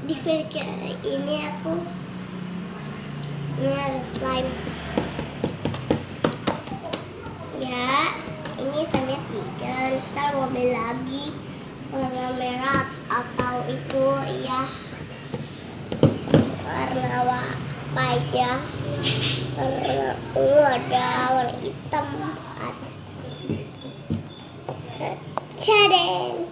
Di video ini aku ada slime. Ya, ini sampai 3. Ntar mau beli lagi warna merah atau itu ya warna apa aja. Warna ungu ada, warna hitam ada. Cadeng.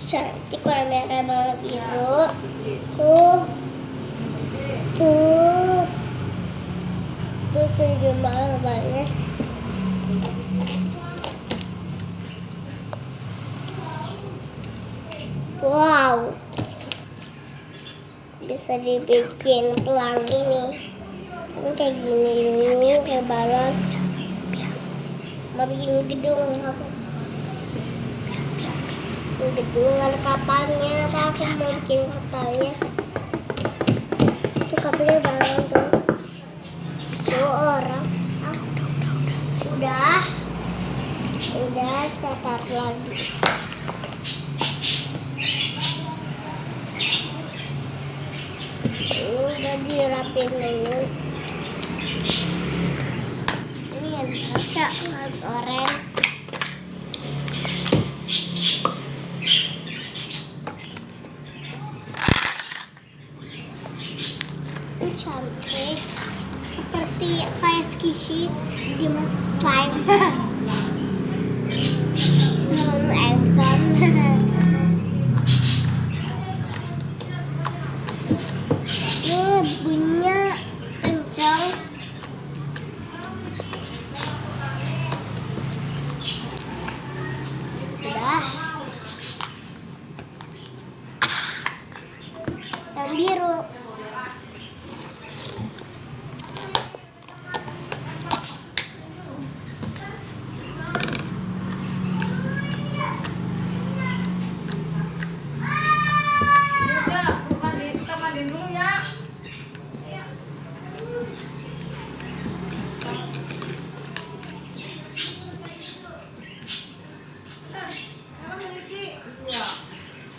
Cantik warna merah sama biru. Tuh sejuk banget banget. Wow, bisa dibikin pelang ini. Ini kayak gini dulu, kayak balon. Mau bikin gedung aku. Gedung ada kapalnya, aku mau bikin kapalnya. Tuh kapalnya balon tuh. Orang. Udah catat lagi. Ini udah dirapin dulu. Ini yang baca oranye. Cantik seperti kayak squishy dimasuk slime. Ini bunyinya kencang. Udah. Yang biru.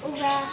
Udah.